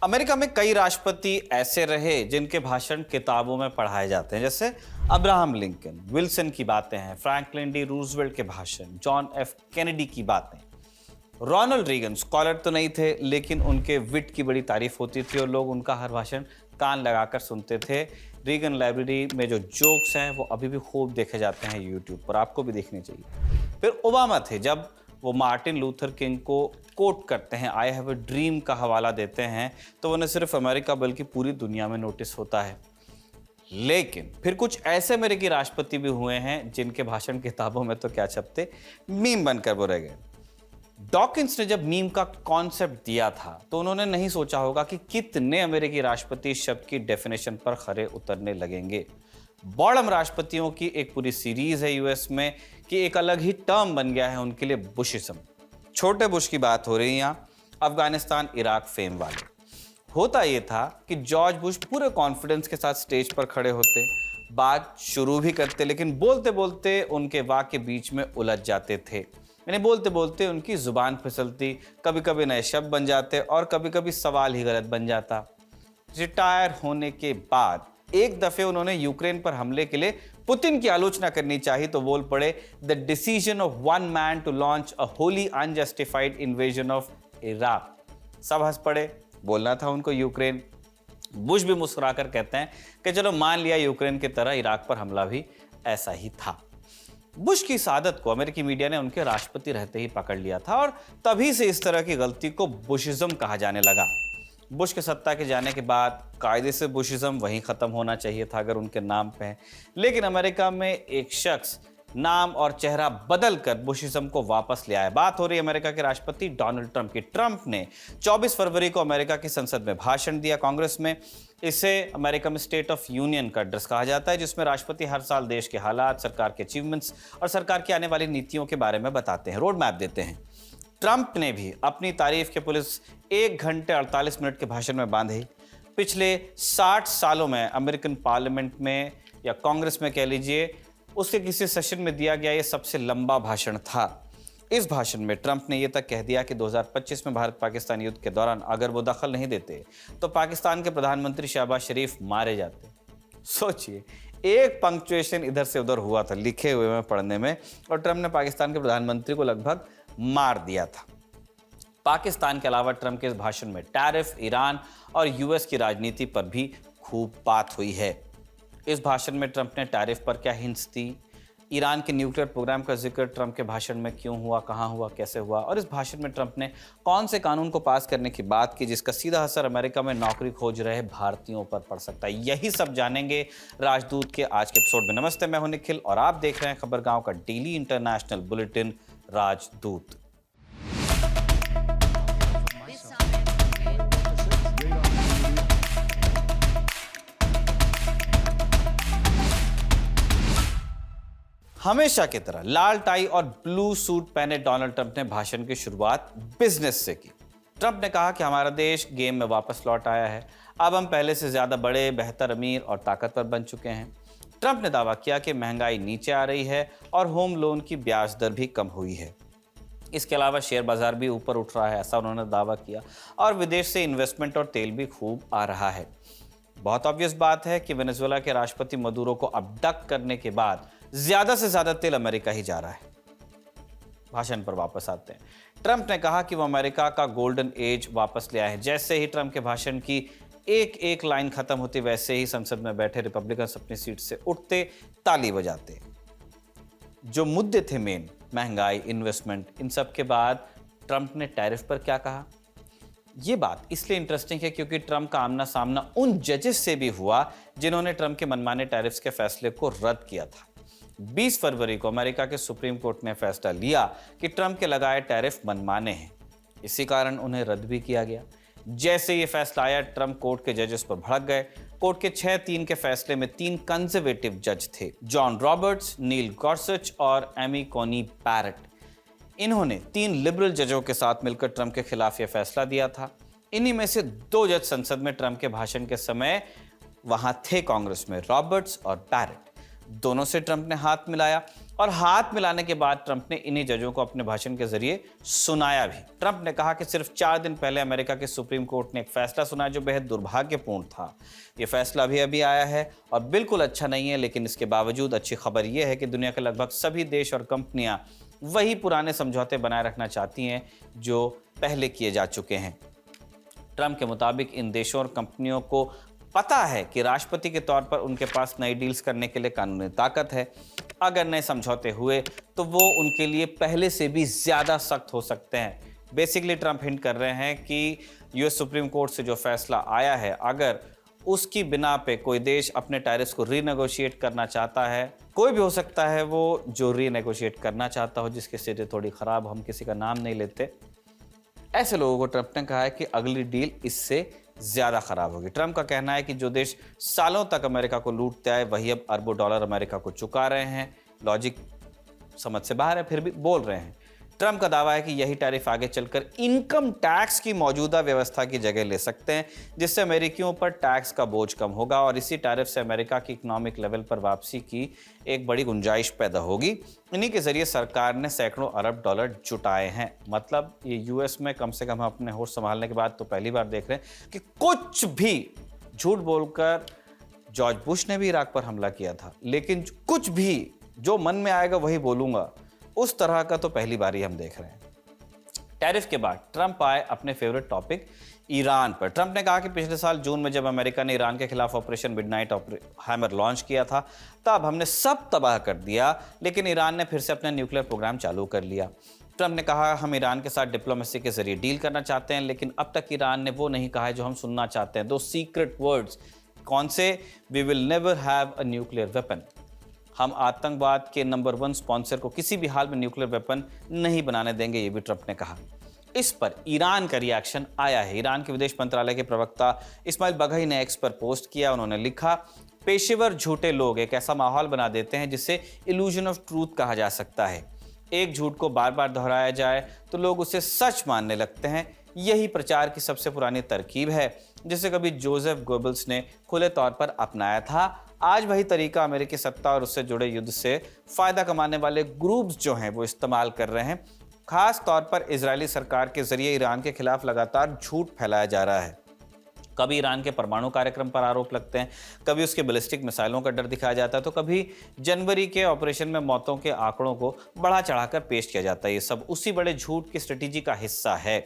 America में कई राष्ट्रपति ऐसे रहे जिनके भाषण किताबों में पढ़ाए जाते हैं, जैसे अब्राहम लिंकन, विल्सन की बातें हैं, फ्रैंकलिन डी रूजवेल्ट के भाषण, जॉन एफ कैनेडी की बातें। रोनाल्ड रीगन स्कॉलर तो नहीं थे, लेकिन उनके विट की बड़ी तारीफ होती थी और लोग उनका हर भाषण कान लगाकर सुनते थे। रीगन लाइब्रेरी में जो जोक्स हैं वो अभी भी खूब देखे जाते हैं यूट्यूब पर, आपको भी देखने चाहिए। फिर ओबामा थे, जब वो मार्टिन लूथर किंग को कोट करते हैं, आई हैव अ ड्रीम का हवाला देते हैं, तो वो न सिर्फ अमेरिका बल्कि पूरी दुनिया में नोटिस होता है। लेकिन फिर कुछ ऐसे अमेरिकी राष्ट्रपति भी हुए हैं जिनके भाषण किताबों में तो क्या छपते, मीम बनकर वो रह गए। डॉकिंस ने जब मीम का कॉन्सेप्ट दिया था तो उन्होंने नहीं सोचा होगा कि कितने अमेरिकी राष्ट्रपति इस शब्द की डेफिनेशन पर खरे उतरने लगेंगे। बॉर्डम राष्ट्रपतियों की एक पूरी सीरीज है यूएस में कि एक अलग ही टर्म बन गया है उनके लिए, बुशिज्म। छोटे बुश की बात हो रही है यहाँ, अफगानिस्तान इराक फेम वाले। होता ये था कि जॉर्ज बुश पूरे कॉन्फिडेंस के साथ स्टेज पर खड़े होते, बात शुरू भी करते, लेकिन बोलते बोलते उनके वाक्य बीच में उलझ जाते थे। यानी बोलते बोलते उनकी जुबान फिसलती, कभी कभी नए शब्द बन जाते और कभी कभी सवाल ही गलत बन जाता। रिटायर होने के बाद एक दफे उन्होंने यूक्रेन पर हमले के लिए पुतिन की आलोचना करनी चाहिए तो बोल पड़े, the decision of one man to launch a wholly unjustified invasion of Iraq. सब हंस पड़े, बोलना था उनको यूक्रेन। बुश भी मुस्कुराकर कहते हैं कि चलो मान लिया यूक्रेन की तरह इराक पर हमला भी ऐसा ही था। बुश की इस आदत को अमेरिकी मीडिया ने उनके राष्ट्रपति रहते ही पकड़ लिया था और तभी से इस तरह की गलती को बुशिज्म कहा जाने लगा। बुश के सत्ता के जाने के बाद कायदे से बुशिज्म वहीं खत्म होना चाहिए था अगर उनके नाम पे है, लेकिन अमेरिका में एक शख्स नाम और चेहरा बदल कर बुशिज्म को वापस ले आया। बात हो रही है अमेरिका के राष्ट्रपति डोनाल्ड ट्रंप की। ट्रंप ने 24 फरवरी को अमेरिका की संसद में भाषण दिया कांग्रेस में। इसे अमेरिका में स्टेट ऑफ यूनियन का एड्रेस कहा जाता है, जिसमें राष्ट्रपति हर साल देश के हालात, सरकार के अचीवमेंट्स और सरकार की आने वाली नीतियों के बारे में बताते हैं, रोड मैप देते हैं। ट्रंप ने भी अपनी तारीफ के पुलिस 1 घंटे 48 मिनट के भाषण में बांधे। पिछले 60 सालों में अमेरिकन पार्लियामेंट में या कांग्रेस में कह लीजिए, उसके किसी सेशन में दिया गया ये सबसे लंबा भाषण था। इस भाषण में ट्रंप ने यह तक कह दिया कि 2025 में भारत पाकिस्तान युद्ध के दौरान अगर वो दखल नहीं देते तो पाकिस्तान के प्रधानमंत्री शहबाज शरीफ मारे जाते। सोचिए, एक पंक्चुएशन इधर से उधर हुआ था लिखे हुए में पढ़ने में, और ट्रंप ने पाकिस्तान के प्रधानमंत्री को लगभग मार दिया था। पाकिस्तान के अलावा ट्रंप के इस भाषण में टैरिफ, ईरान और यूएस की राजनीति पर भी खूब बात हुई है। इस भाषण में ट्रंप ने टैरिफ पर क्या हिंट्स दी, ईरान के न्यूक्लियर प्रोग्राम का जिक्र ट्रंप के भाषण में क्यों हुआ, कहां हुआ, कैसे हुआ, और इस भाषण में ट्रंप ने कौन से कानून को पास करने की बात की जिसका सीधा असर अमेरिका में नौकरी खोज रहे भारतीयों पर पड़ सकता है। यही सब जानेंगे राजदूत के आज के एपिसोड में। नमस्ते, मैं हूं निखिल और आप देख रहे हैं खबरगांव का डेली इंटरनेशनल बुलेटिन राजदूत। हमेशा की तरह लाल टाई और ब्लू सूट पहने डोनाल्ड ट्रंप ने भाषण की शुरुआत बिजनेस से की। ट्रंप ने कहा कि हमारा देश गेम में वापस लौट आया है, अब हम पहले से ज्यादा बड़े, बेहतर, अमीर और ताकतवर बन चुके हैं। ट्रंप ने दावा किया कि महंगाई नीचे आ रही है और होम लोन की ब्याज दर भी कम हुई है। इसके अलावा शेयर बाजार भी ऊपर उठ रहा है, ऐसा उन्होंने दावा किया, और विदेश से इन्वेस्टमेंट और तेल भी खूब आ रहा है। बहुत ऑब्वियस बात है कि वेनेजुएला के राष्ट्रपति मदुरो को अबडक्ट करने के बाद ज्यादा से ज्यादा तेल अमेरिका ही जा रहा है। भाषण पर वापस आते हैं। ट्रंप ने कहा कि वो अमेरिका का गोल्डन एज वापस ले आए हैं। जैसे ही ट्रंप के भाषण की एक एक लाइन खत्म होती, वैसे ही संसद में बैठे रिपब्लिकन अपनी सीट से उठते, ताली बजाते। जो मुद्दे थे मेन, महंगाई, इन्वेस्टमेंट, इन सब के बाद ट्रंप ने टैरिफ पर क्या कहा। ये बात इसलिए इंटरेस्टिंग है क्योंकि ट्रंप का आमना सामना उन जजेस से भी हुआ जिन्होंने ट्रंप के मनमाने टैरिफ्स के फैसले को रद्द किया था। 20 फरवरी को अमेरिका के सुप्रीम कोर्ट ने फैसला लिया कि ट्रंप के लगाए टैरिफ मनमाने हैं, इसी कारण उन्हें रद्द भी किया गया। जैसे ये फैसला आया, ट्रंप कोर्ट के जजेस पर भड़क गए। कोर्ट के 6-3 के फैसले में 3 कंजर्वेटिव जज थे, जॉन रॉबर्ट्स, नील गॉर्सच और एमी कॉनी बैरेट। इन्होंने 3 लिबरल जजों के साथ मिलकर ट्रंप के खिलाफ यह फैसला दिया था। इन्हीं में से 2 जज संसद में ट्रंप के भाषण के समय वहां थे कांग्रेस में, रॉबर्ट्स और बैरेट। दोनों से ट्रंप ने हाथ मिलाया। और हाथ मिलाने के बाद ट्रंप ने इन्हीं जजों को अपने भाषण के जरिए सुनाया भी। ट्रंप ने कहा कि सिर्फ 4 दिन पहले अमेरिका के सुप्रीम कोर्ट ने एक फैसला सुना जो बेहद दुर्भाग्यपूर्ण था। यह फैसला अभी आया है और बिल्कुल अच्छा नहीं है, लेकिन इसके बावजूद अच्छी खबर यह है कि दुनिया के लगभग सभी देश और कंपनियां वही पुराने समझौते बनाए रखना चाहती हैं जो पहले किए जा चुके हैं। ट्रंप के मुताबिक इन देशों और कंपनियों को पता है कि राष्ट्रपति के तौर पर उनके पास नई डील्स करने के लिए कानूनी ताकत है। अगर नए समझौते हुए तो वो उनके लिए पहले से भी ज़्यादा सख्त हो सकते हैं। बेसिकली ट्रंप हिंट कर रहे हैं कि यूएस सुप्रीम कोर्ट से जो फैसला आया है, अगर उसकी बिना पे कोई देश अपने टैरिफ्स को रीनेगोशिएट करना चाहता है, कोई भी हो सकता है वो जो रीनेगोशिएट करना चाहता हो, जिसकी स्थिति थोड़ी ख़राब, हम किसी का नाम नहीं लेते, ऐसे लोगों को ट्रंप ने कहा है कि अगली डील इससे ज़्यादा खराब होगी। ट्रंप का कहना है कि जो देश सालों तक अमेरिका को लूटते आए वही अब अरबों डॉलर अमेरिका को चुका रहे हैं। लॉजिक समझ से बाहर है, फिर भी बोल रहे हैं। ट्रंप का दावा है कि यही टैरिफ आगे चलकर इनकम टैक्स की मौजूदा व्यवस्था की जगह ले सकते हैं, जिससे अमेरिकियों पर टैक्स का बोझ कम होगा और इसी टैरिफ से अमेरिका की इकोनॉमिक लेवल पर वापसी की एक बड़ी गुंजाइश पैदा होगी। इन्हीं के जरिए सरकार ने सैकड़ों अरब डॉलर जुटाए हैं। मतलब ये यूएस में कम से कम हम अपने होश संभालने के बाद तो पहली बार देख रहे हैं कि कुछ भी झूठ बोलकर जॉर्ज बुश ने भी इराक पर हमला किया था, लेकिन कुछ भी जो मन में आएगा वही बोलूंगा, उस तरह का तो पहली बार ही हम देख रहे हैं। टैरिफ के बाद ट्रंप आए अपने फेवरेट टॉपिक ईरान पर। ट्रंप ने कहा कि पिछले साल जून में जब अमेरिका ने ईरान के खिलाफ ऑपरेशन मिडनाइट हैमर लॉन्च किया था, तब हमने सब तबाह कर दिया, लेकिन ईरान ने फिर से अपना न्यूक्लियर प्रोग्राम चालू कर लिया। ट्रंप ने कहा हम ईरान के साथ डिप्लोमेसी के जरिए डील करना चाहते हैं, लेकिन अब तक ईरान ने वो नहीं कहा है जो हम सुनना चाहते हैं। दो सीक्रेट वर्ड्स कौन से? We will never have a nuclear weapon. हम आतंकवाद के नंबर 1 स्पॉन्सर को किसी भी हाल में न्यूक्लियर वेपन नहीं बनाने देंगे, ये भी ट्रंप ने कहा। इस पर ईरान का रिएक्शन आया है। ईरान के विदेश मंत्रालय के प्रवक्ता इस्माइल बघई ने एक्स पर पोस्ट किया। उन्होंने लिखा, पेशेवर झूठे लोग एक ऐसा माहौल बना देते हैं जिसे इल्यूजन ऑफ ट्रूथ कहा जा सकता है। एक झूठ को बार बार दोहराया जाए तो लोग उसे सच मानने लगते हैं। यही प्रचार की सबसे पुरानी तरकीब है, जिसे कभी जोसेफ गोबल्स ने खुले तौर पर अपनाया था। आज वही तरीका अमेरिकी सत्ता और उससे जुड़े युद्ध से फायदा कमाने वाले ग्रुप्स जो हैं वो इस्तेमाल कर रहे हैं। खास तौर पर इजरायली सरकार के जरिए ईरान के खिलाफ लगातार झूठ फैलाया जा रहा है। कभी ईरान के परमाणु कार्यक्रम पर आरोप लगते हैं, कभी उसके बैलिस्टिक मिसाइलों का डर दिखाया जाता है, तो कभी जनवरी के ऑपरेशन में मौतों के आंकड़ों को बढ़ा चढ़ाकर पेश किया जाता है। ये सब उसी बड़े झूठ की स्ट्रेटेजी का हिस्सा है।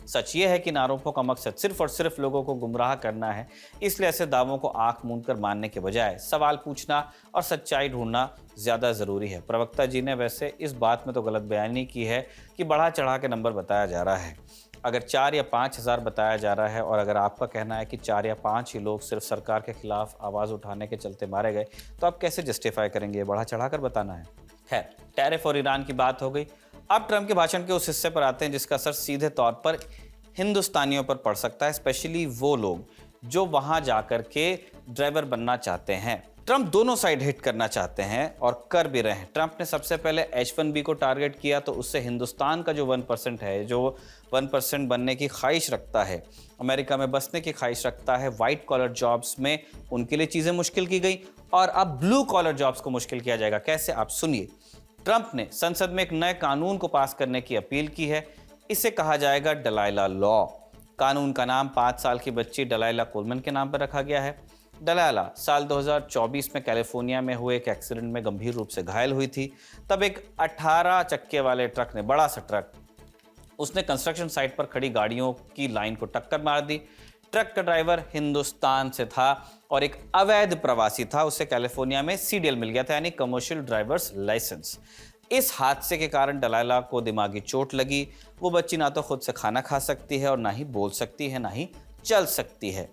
सच ये है कि इन आरोपों का मकसद सिर्फ और सिर्फ लोगों को गुमराह करना है। इसलिए ऐसे दावों को आंख मूंद कर मानने के बजाय सवाल पूछना और सच्चाई ढूंढना ज़्यादा ज़रूरी है। प्रवक्ता जी ने वैसे इस बात में तो गलत बयानी की है कि बढ़ा चढ़ा के नंबर बताया जा रहा है। अगर 4 या 5 हज़ार बताया जा रहा है और अगर आपका कहना है कि 4 या 5 ही लोग सिर्फ सरकार के खिलाफ आवाज़ उठाने के चलते मारे गए, तो आप कैसे जस्टिफाई करेंगे? बढ़ा चढ़ा कर बताना है। खैर, टैरिफ और ईरान की बात हो गई। अब ट्रंप के भाषण के उस हिस्से पर आते हैं जिसका असर सीधे तौर पर हिंदुस्तानियों पर पड़ सकता है, स्पेशली वो लोग जो वहां जाकर के ड्राइवर बनना चाहते हैं। ट्रंप दोनों साइड हिट करना चाहते हैं और कर भी रहे हैं। ट्रंप ने सबसे पहले H1B को टारगेट किया, तो उससे हिंदुस्तान का जो 1% है, जो 1% बनने की ख्वाहिश रखता है, अमेरिका में बसने की ख्वाहिश रखता है, वाइट कॉलर जॉब्स में उनके लिए चीज़ें मुश्किल की गई और अब ब्लू कॉलर जॉब्स को मुश्किल किया जाएगा। कैसे? आप सुनिए। ट्रंप ने संसद में एक नए कानून को पास करने की अपील की है। इसे कहा जाएगा डलाइला लॉ। कानून का नाम 5 साल की बच्ची डलाइला कोलमन के नाम पर रखा गया है। डलाइला साल 2024 में कैलिफोर्निया में हुए एक एक्सीडेंट में गंभीर रूप से घायल हुई थी। तब एक 18 चक्के वाले ट्रक ने, बड़ा सा ट्रक, उसने कंस्ट्रक्शन साइट पर खड़ी गाड़ियों की लाइन को टक्कर मार दी। ट्रक का ड्राइवर हिंदुस्तान से था और एक अवैध प्रवासी था। उसे कैलिफोर्निया में CDL मिल गया था, यानी कमर्शियल ड्राइवर्स लाइसेंस। इस हादसे के कारण डलाइला को दिमागी चोट लगी। वो बच्ची ना तो खुद से खाना खा सकती है और ना ही बोल सकती है, ना ही चल सकती है।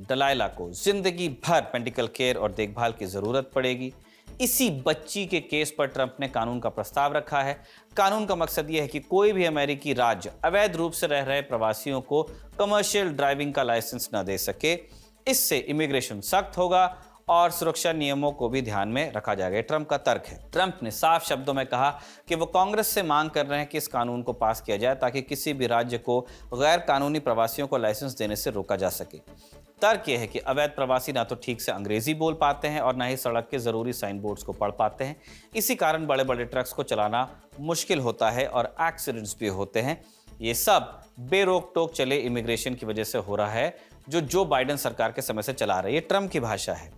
डलाइला को जिंदगी भर मेडिकल केयर और देखभाल की जरूरत पड़ेगी। इसी बच्ची के केस पर ट्रंप ने कानून का प्रस्ताव रखा है। कानून का मकसद यह है कि कोई भी अमेरिकी राज्य अवैध रूप से रह रहे प्रवासियों को कमर्शियल ड्राइविंग का लाइसेंस न दे सके। इससे इमिग्रेशन सख्त होगा और सुरक्षा नियमों को भी ध्यान में रखा जाएगा। ट्रंप का तर्क है। ट्रंप ने साफ शब्दों में कहा कि वो कांग्रेस से मांग कर रहे हैं कि इस कानून को पास किया जाए ताकि किसी भी राज्य को गैर कानूनी प्रवासियों को लाइसेंस देने से रोका जा सके। तर्क यह है कि अवैध प्रवासी ना तो ठीक से अंग्रेजी बोल पाते हैं और ना ही सड़क के जरूरी साइन बोर्ड्स को पढ़ पाते हैं। इसी कारण बड़े बड़े ट्रक्स को चलाना मुश्किल होता है और एक्सीडेंट्स भी होते हैं। ये सब बेरोक टोक चले इमिग्रेशन की वजह से हो रहा है जो बाइडेन सरकार के समय से चला रही है। ट्रंप की भाषा है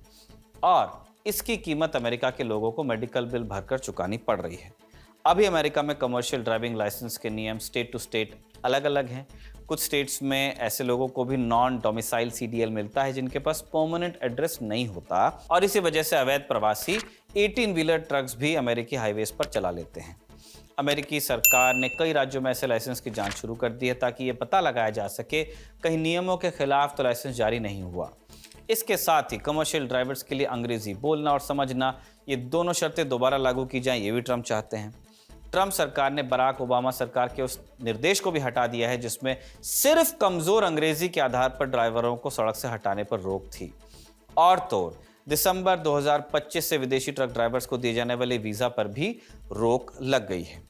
और इसकी कीमत अमेरिका के लोगों को मेडिकल बिल भरकर चुकानी पड़ रही है। अभी अमेरिका में कमर्शियल ड्राइविंग लाइसेंस के नियम स्टेट टू स्टेट अलग अलग हैं। कुछ स्टेट्स में ऐसे लोगों को भी नॉन डोमिसाइल CDL मिलता है जिनके पास परमानेंट एड्रेस नहीं होता और इसी वजह से अवैध प्रवासी 18 व्हीलर ट्रक्स भी अमेरिकी हाईवेज पर चला लेते हैं। अमेरिकी सरकार ने कई राज्यों में ऐसे लाइसेंस की जांच शुरू कर दी है ताकि ये पता लगाया जा सके कहीं नियमों के खिलाफ तो लाइसेंस जारी नहीं हुआ। इसके साथ ही कमर्शियल ड्राइवर्स के लिए अंग्रेजी बोलना और समझना, ये दोनों शर्तें दोबारा लागू की जाएं, ये भी ट्रंप चाहते हैं। ट्रंप सरकार ने बराक ओबामा सरकार के उस निर्देश को भी हटा दिया है जिसमें सिर्फ कमजोर अंग्रेजी के आधार पर ड्राइवरों को सड़क से हटाने पर रोक थी। और तो दिसंबर 2025 से विदेशी ट्रक ड्राइवर्स को दिए जाने वाले वीजा पर भी रोक लग गई है।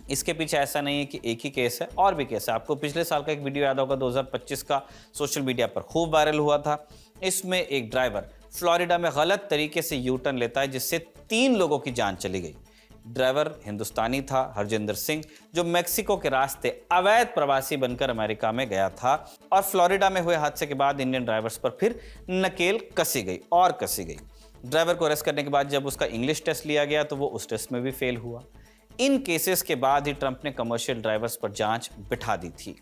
इसके पीछे ऐसा नहीं है कि एक ही केस है, और भी केस है। आपको पिछले साल का एक वीडियो याद होगा 2025 का, सोशल मीडिया पर खूब वायरल हुआ था। इसमें एक ड्राइवर फ्लोरिडा में गलत तरीके से यू टर्न लेता है जिससे 3 लोगों की जान चली गई। ड्राइवर हिंदुस्तानी था, हरजिंदर सिंह, जो मेक्सिको के रास्ते अवैध प्रवासी बनकर अमेरिका में गया था। और फ्लोरिडा में हुए हादसे के बाद इंडियन ड्राइवर्स पर फिर नकेल कसी गई और कसी गई। ड्राइवर को अरेस्ट करने के बाद जब उसका इंग्लिश टेस्ट लिया गया तो वो उस टेस्ट में भी फेल हुआ। इन केसेस के बाद ही ट्रंप ने कमर्शियल ड्राइवर्स पर जांच बिठा दी थी।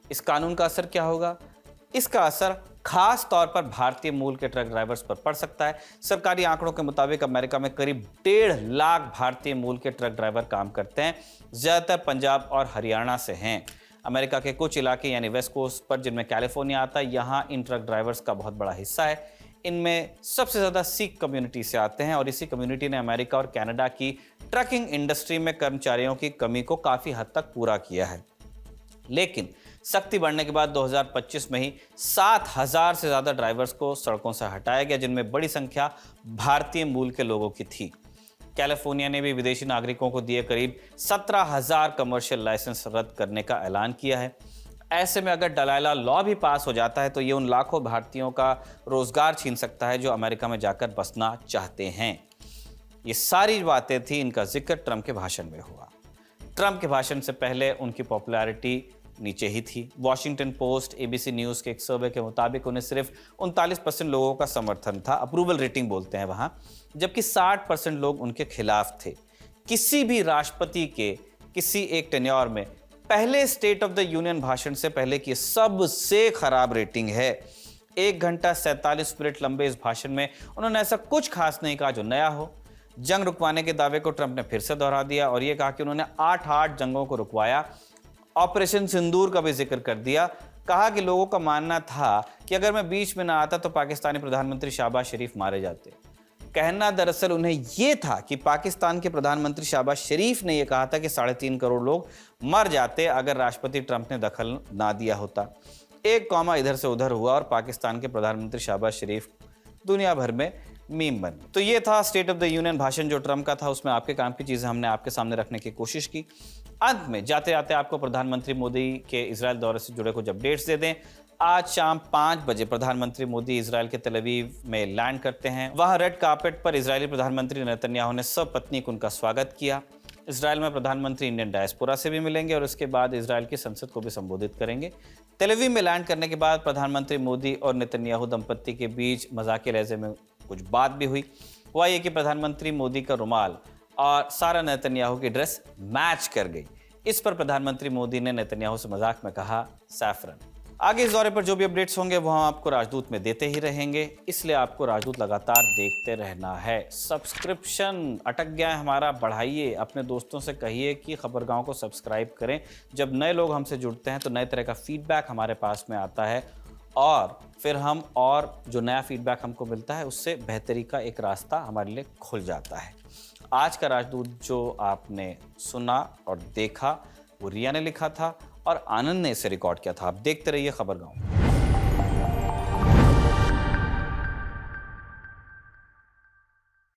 इस कानून का असर क्या होगा? इसका असर खास तौर पर भारतीय मूल के ट्रक ड्राइवर्स पर पड़ सकता है। सरकारी आंकड़ों के मुताबिक अमेरिका में करीब 1.5 लाख भारतीय मूल के ट्रक ड्राइवर काम करते हैं। ज्यादातर पंजाब और हरियाणा से हैं। अमेरिका के कुछ इलाके यानी वेस्ट कोस्ट पर, जिनमें कैलिफोर्निया आता है, यहाँ इन ट्रक ड्राइवर्स का बहुत बड़ा हिस्सा है। इनमें सबसे ज्यादा सिख कम्युनिटी से आते हैं और इसी कम्युनिटी ने अमेरिका और कनाडा की ट्रकिंग इंडस्ट्री में कर्मचारियों की कमी को काफी हद तक पूरा किया है। लेकिन सख्ती बढ़ने के बाद 2025 में ही 7,000 से ज्यादा ड्राइवर्स को सड़कों से हटाया गया, जिनमें बड़ी संख्या भारतीय मूल के लोगों की थी। कैलिफोर्निया ने भी विदेशी नागरिकों को दिए करीब 17,000 कमर्शियल लाइसेंस रद्द करने का ऐलान किया है। ऐसे में अगर दलाइला लॉ भी पास हो जाता है तो ये उन लाखों भारतीयों का रोजगार छीन सकता है जो अमेरिका में जाकर बसना चाहते हैं। ये सारी बातें थी, इनका जिक्र ट्रंप के भाषण में हुआ। ट्रंप के भाषण से पहले उनकी पॉपुलैरिटी नीचे ही थी। वॉशिंगटन पोस्ट, ABC न्यूज़ के एक सर्वे के मुताबिक उन्हें सिर्फ 39% लोगों का समर्थन था, अप्रूवल रेटिंग बोलते हैं वहाँ, जबकि 60% लोग उनके खिलाफ थे। किसी भी राष्ट्रपति के किसी एक टेन्योर में पहले स्टेट ऑफ द यूनियन भाषण से पहले की सबसे खराब रेटिंग है। 1 घंटा 47 मिनट लंबे इस भाषण में उन्होंने ऐसा कुछ खास नहीं कहा जो नया हो। जंग रुकवाने के दावे को ट्रंप ने फिर से दोहरा दिया और यह कहा कि उन्होंने 8 जंगों को रुकवाया। ऑपरेशन सिंदूर का भी जिक्र कर दिया। कहा कि लोगों का मानना था कि अगर मैं बीच में ना आता तो पाकिस्तानी प्रधानमंत्री शहबाज शरीफ मारे जाते। कहना दरअसल उन्हें यह था कि पाकिस्तान के प्रधानमंत्री शहबाज शरीफ ने यह कहा था कि 3.5 करोड़ लोग मर जाते अगर राष्ट्रपति ट्रंप ने दखल ना दिया होता। एक कॉमा इधर से उधर हुआ और पाकिस्तान के प्रधानमंत्री शहबाज शरीफ दुनिया भर में मीम बने। तो ये था स्टेट ऑफ द यूनियन भाषण जो ट्रंप का था। उसमें आपके काम की चीजें हमने आपके सामने रखने की कोशिश की। अंत में जाते जाते आपको प्रधानमंत्री मोदी के इजराइल दौरे से जुड़े कुछ अपडेट्स दे दें। आज शाम 5 बजे प्रधानमंत्री मोदी इजराइल के तेल अवीव में लैंड करते हैं। वहां रेड कार्पेट पर इजरायली प्रधानमंत्री नेतन्याहू ने सपत्नीक उनका स्वागत किया। इजराइल में प्रधानमंत्री इंडियन डायस्पोरा से भी मिलेंगे और उसके बाद इजराइल की संसद को भी संबोधित करेंगे। तेल अवीव में लैंड करने के बाद प्रधानमंत्री मोदी और नेतन्याहू दंपत्ति के बीच मजाकिया लहजे में कुछ बात भी हुई। हुआ ये कि प्रधानमंत्री मोदी का रुमाल और सारा नेतन्याहू की ड्रेस मैच कर गई। इस पर प्रधानमंत्री मोदी ने नेतन्याहू से मजाक में कहा सैफरन। आगे इस दौरे पर जो भी अपडेट्स होंगे वो हम आपको राजदूत में देते ही रहेंगे, इसलिए आपको राजदूत लगातार देखते रहना है। सब्सक्रिप्शन अटक गया है हमारा, बढ़ाइए। अपने दोस्तों से कहिए कि खबरगांव को सब्सक्राइब करें। जब नए लोग हमसे जुड़ते हैं तो नए तरह का फीडबैक हमारे पास में आता है और फिर हम और जो नया फीडबैक हमको मिलता है उससे बेहतरी का एक रास्ता हमारे लिए खुल जाता है। आज का राजदूत जो आपने सुना और देखा वो रिया ने लिखा था और आनंद ने इसे रिकॉर्ड किया था। आप देखते रहिए खबरगांव।